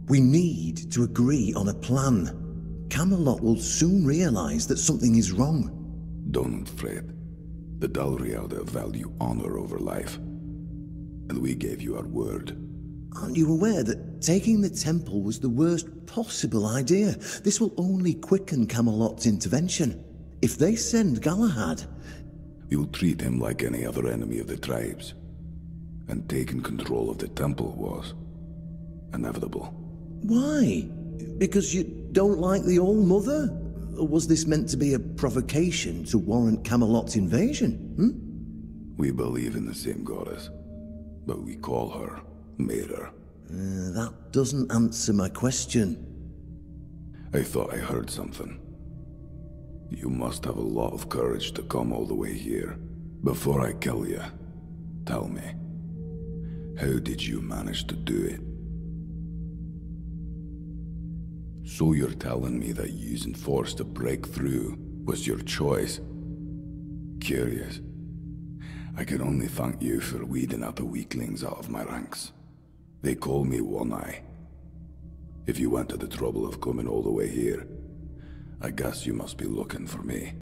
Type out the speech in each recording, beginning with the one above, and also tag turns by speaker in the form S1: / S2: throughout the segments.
S1: We need to agree on a plan. Camelot will soon realize that something is wrong.
S2: Don't fret. The Dalriada value honor over life. And we gave you our word.
S1: Aren't you aware that taking the temple was the worst possible idea? This will only quicken Camelot's intervention. If they send Galahad...
S2: We will treat him like any other enemy of the tribes. And taking control of the temple was inevitable.
S1: Why? Because you don't like the All-Mother? Or was this meant to be a provocation to warrant Camelot's invasion?
S2: We believe in the same goddess, but we call her Mirror.
S1: That doesn't answer my question.
S2: I thought I heard something. You must have a lot of courage to come all the way here. Before I kill you, tell me, how did you manage to do it? So you're telling me that using force to break through was your choice? Curious. I can only thank you for weeding out the weaklings out of my ranks. They call me One Eye. If you went to the trouble of coming all the way here, I guess you must be looking for me.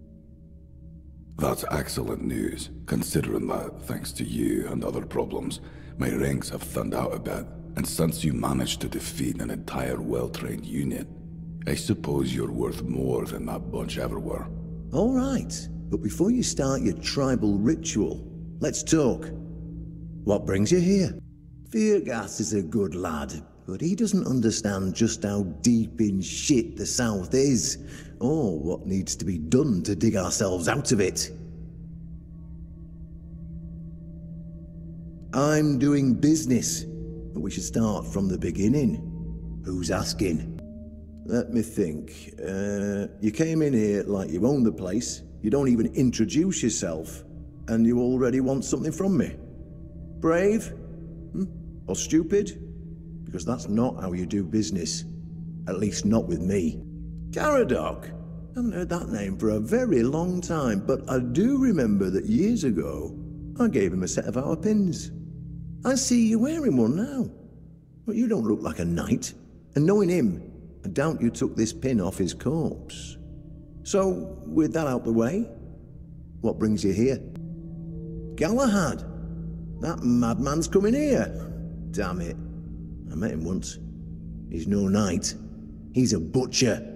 S2: That's excellent news, considering that, thanks to you and other problems, my ranks have thinned out a bit, and since you managed to defeat an entire well-trained unit, I suppose you're worth more than that bunch ever were.
S1: All right, but before you start your tribal ritual, let's talk. What brings you here? Fyrgas is a good lad, but he doesn't understand just how deep in shit the South is, or what needs to be done to dig ourselves out of it. I'm doing business, but we should start from the beginning. Who's asking? Let me think. You came in here like you own the place, you don't even introduce yourself, and you already want something from me. Brave? Or stupid? Because that's not how you do business. At least not with me. Caradoc? I haven't heard that name for a very long time, but I do remember that years ago, I gave him a set of our pins. I see you wearing one now. But you don't look like a knight. And knowing him, I doubt you took this pin off his corpse. So, with that out the way, what brings you here? Galahad! That madman's coming here. Damn it. I met him once. He's no knight. He's a butcher.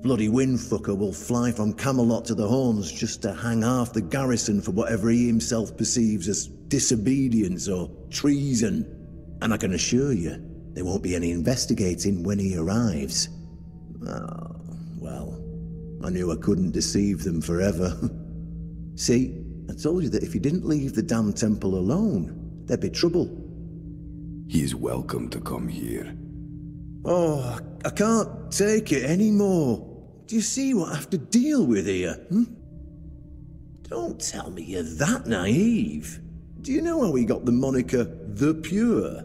S1: Bloody windfucker will fly from Camelot to the Horns just to hang half the garrison for whatever he himself perceives as disobedience or treason. And I can assure you, there won't be any investigating when he arrives. Oh, well, I knew I couldn't deceive them forever. See, I told you that if you didn't leave the damn temple alone, there'd be trouble.
S2: He's welcome to come here.
S1: Oh, I can't take it anymore. Do you see what I have to deal with here? Don't tell me you're that naive. Do you know how he got the moniker The Pure?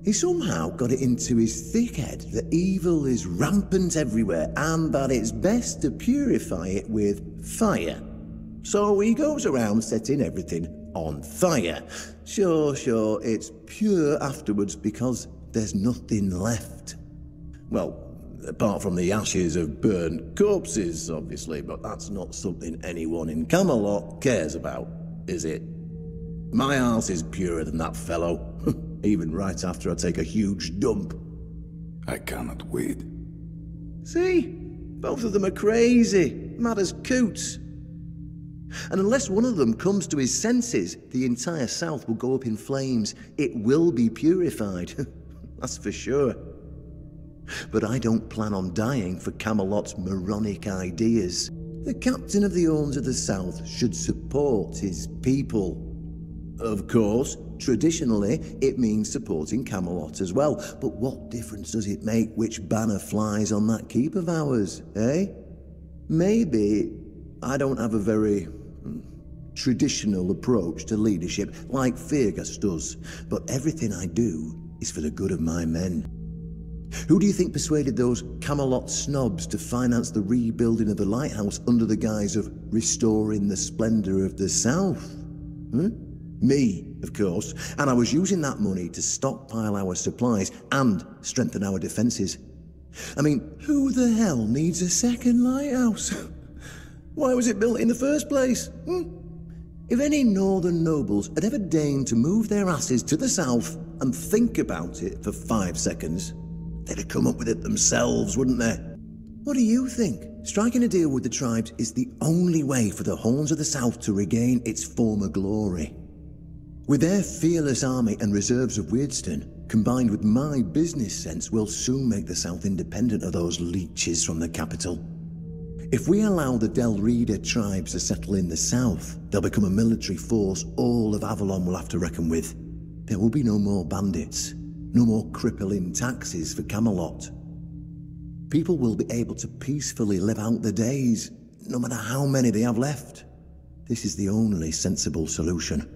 S1: He somehow got it into his thick head that evil is rampant everywhere and that it's best to purify it with fire. So he goes around setting everything on fire. Sure, it's pure afterwards because there's nothing left. Well, apart from the ashes of burned corpses, obviously, but that's not something anyone in Camelot cares about, is it? My arse is purer than that fellow, even right after I take a huge dump.
S2: I cannot wait.
S1: See? Both of them are crazy, mad as coots. And unless one of them comes to his senses, the entire South will go up in flames. It will be purified, that's for sure. But I don't plan on dying for Camelot's moronic ideas. The captain of the Orns of the South should support his people. Of course, traditionally, it means supporting Camelot as well. But what difference does it make which banner flies on that keep of ours, eh? Maybe I don't have a very traditional approach to leadership like Fyrgas does, but everything I do is for the good of my men. Who do you think persuaded those Camelot snobs to finance the rebuilding of the lighthouse under the guise of restoring the splendor of the South? Me, of course, and I was using that money to stockpile our supplies and strengthen our defences. I mean, who the hell needs a second lighthouse? Why was it built in the first place? If any northern nobles had ever deigned to move their asses to the south and think about it for 5 seconds, they'd have come up with it themselves, wouldn't they? What do you think? Striking a deal with the tribes is the only way for the Horns of the South to regain its former glory. With their fearless army and reserves of Wyrdstone, combined with my business sense, we'll soon make the South independent of those leeches from the capital. If we allow the Del Rida tribes to settle in the south, they'll become a military force all of Avalon will have to reckon with. There will be no more bandits, no more crippling taxes for Camelot. People will be able to peacefully live out their days, no matter how many they have left. This is the only sensible solution.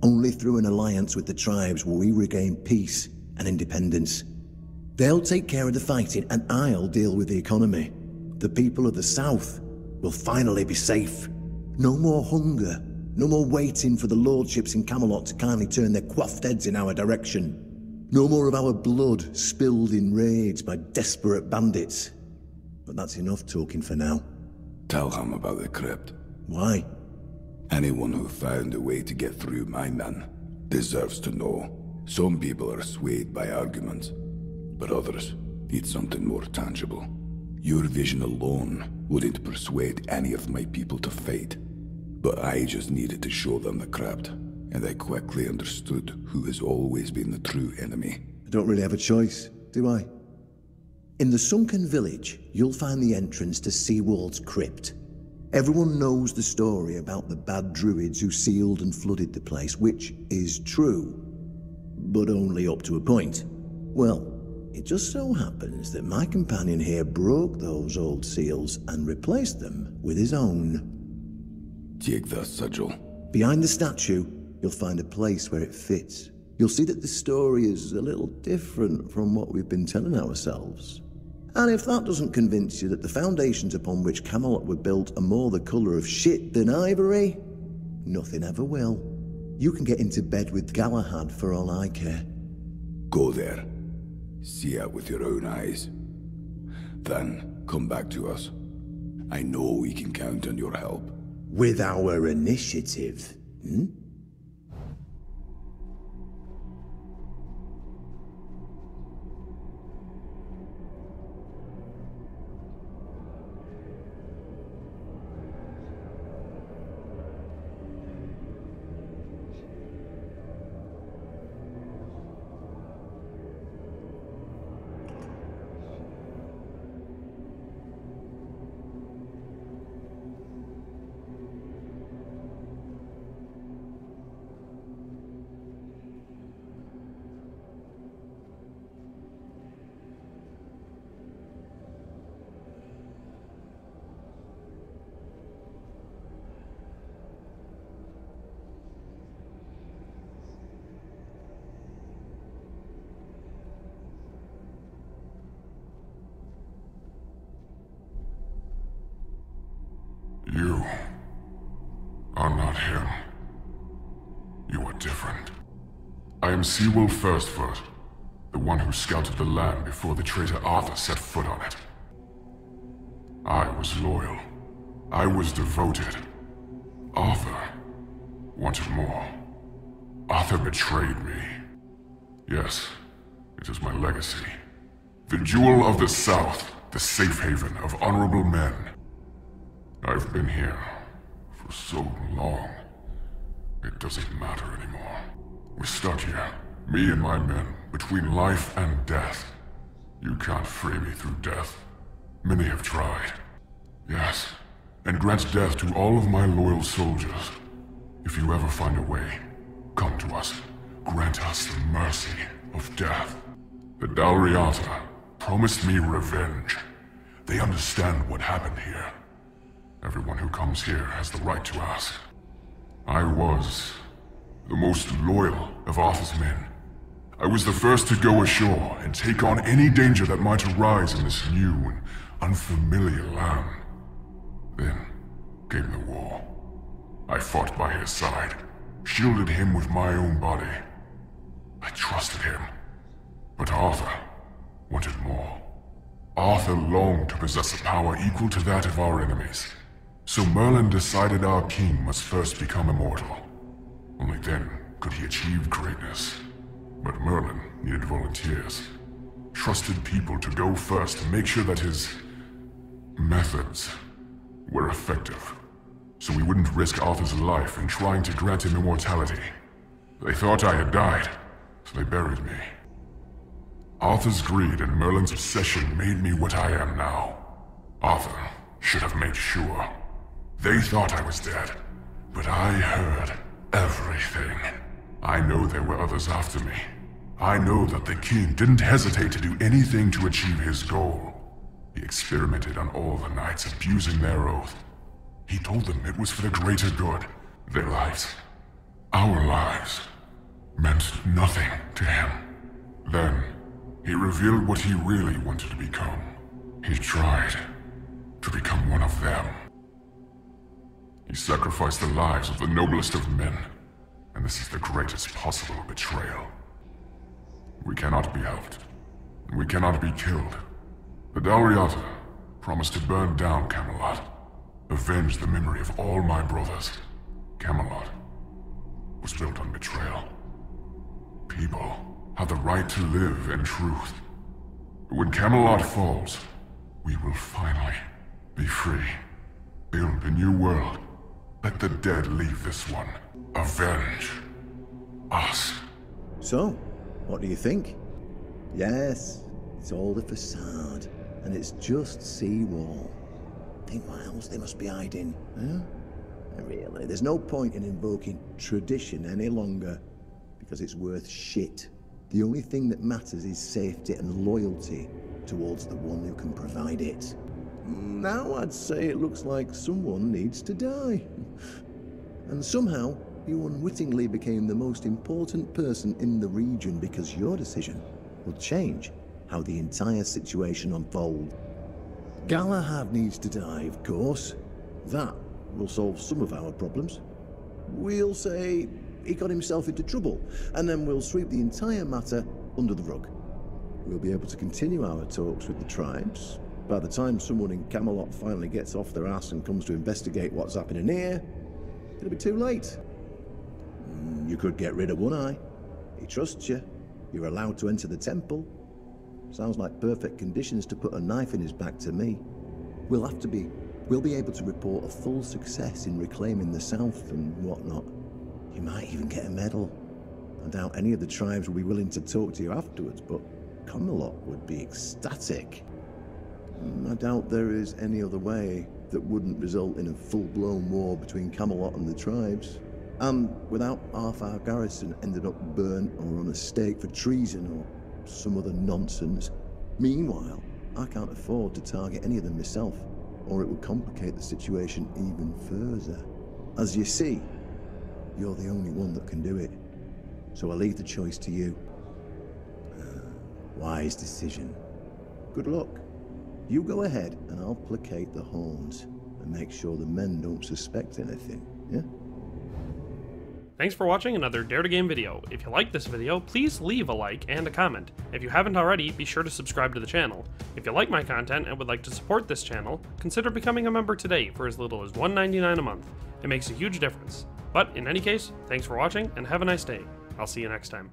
S1: Only through an alliance with the tribes will we regain peace and independence. They'll take care of the fighting and I'll deal with the economy. The people of the South will finally be safe. No more hunger, no more waiting for the lordships in Camelot to kindly turn their coiffed heads in our direction. No more of our blood spilled in raids by desperate bandits. But that's enough talking for now.
S2: Tell him about the crypt.
S1: Why?
S2: Anyone who found a way to get through my men deserves to know. Some people are swayed by arguments, but others need something more tangible. Your vision alone wouldn't persuade any of my people to fight, but I just needed to show them the crypt, and I quickly understood who has always been the true enemy.
S1: I don't really have a choice, do I? In the sunken village, you'll find the entrance to Seawald's crypt. Everyone knows the story about the bad druids who sealed and flooded the place, which is true, but only up to a point. Well, it just so happens that my companion here broke those old seals and replaced them with his own.
S2: Take the sigil.
S1: Behind the statue, you'll find a place where it fits. You'll see that the story is a little different from what we've been telling ourselves. And if that doesn't convince you that the foundations upon which Camelot were built are more the colour of shit than ivory, nothing ever will. You can get into bed with Galahad for all I care.
S2: Go there. See it with your own eyes. Then come back to us. I know we can count on your help.
S1: With our initiative,
S3: You are not him. You are different. I am Seawolf Firstfoot, the one who scouted the land before the traitor Arthur set foot on it. I was loyal. I was devoted. Arthur wanted more. Arthur betrayed me. Yes, it is my legacy. The jewel of the South, the safe haven of honorable men. I've been here for so long, it doesn't matter anymore. We're stuck here, me and my men, between life and death. You can't free me through death. Many have tried. Yes, and grant death to all of my loyal soldiers. If you ever find a way, come to us. Grant us the mercy of death. The Dalriata promised me revenge. They understand what happened here. Everyone who comes here has the right to ask. I was the most loyal of Arthur's men. I was the first to go ashore and take on any danger that might arise in this new and unfamiliar land. Then came the war. I fought by his side, shielded him with my own body. I trusted him. But Arthur wanted more. Arthur longed to possess a power equal to that of our enemies. So Merlin decided our king must first become immortal. Only then could he achieve greatness. But Merlin needed volunteers. Trusted people to go first to make sure that his methods were effective. So we wouldn't risk Arthur's life in trying to grant him immortality. They thought I had died, so they buried me. Arthur's greed and Merlin's obsession made me what I am now. Arthur should have made sure. They thought I was dead, but I heard everything. I know there were others after me. I know that the king didn't hesitate to do anything to achieve his goal. He experimented on all the knights, abusing their oath. He told them it was for the greater good. Their lives, our lives, meant nothing to him. Then, he revealed what he really wanted to become. He tried to become one of them. He sacrificed the lives of the noblest of men, and this is the greatest possible betrayal. We cannot be helped. We cannot be killed. The Dalriata promised to burn down Camelot, avenge the memory of all my brothers. Camelot was built on betrayal. People have the right to live in truth. But when Camelot falls, we will finally be free. Build a new world. Let the dead leave this one. Avenge us.
S1: So, what do you think? Yes, it's all the facade, and it's just seawall. Think what else they must be hiding, huh? Really, there's no point in invoking tradition any longer, because it's worth shit. The only thing that matters is safety and loyalty towards the one who can provide it. Now I'd say it looks like someone needs to die. And somehow, you unwittingly became the most important person in the region because your decision will change how the entire situation unfolds. Galahad needs to die, of course. That will solve some of our problems. We'll say he got himself into trouble, and then we'll sweep the entire matter under the rug. We'll be able to continue our talks with the tribes. By the time someone in Camelot finally gets off their ass and comes to investigate what's happening here, it'll be too late. You could get rid of One Eye. He trusts you. You're allowed to enter the temple. Sounds like perfect conditions to put a knife in his back to me. We'll be able to report a full success in reclaiming the south and whatnot. You might even get a medal. I doubt any of the tribes will be willing to talk to you afterwards, but Camelot would be ecstatic. I doubt there is any other way that wouldn't result in a full-blown war between Camelot and the tribes. And without half our garrison ended up burnt or on a stake for treason or some other nonsense. Meanwhile, I can't afford to target any of them myself, or it would complicate the situation even further. As you see, you're the only one that can do it. So I leave the choice to you. Wise decision. Good luck. You go ahead and I'll placate the horns and make sure the men don't suspect anything, yeah?
S4: Thanks for watching another Dare to Game video. If you liked this video, please leave a like and a comment. If you haven't already, be sure to subscribe to the channel. If you like my content and would like to support this channel, consider becoming a member today for as little as $1.99 a month. It makes a huge difference. But in any case, thanks for watching and have a nice day. I'll see you next time.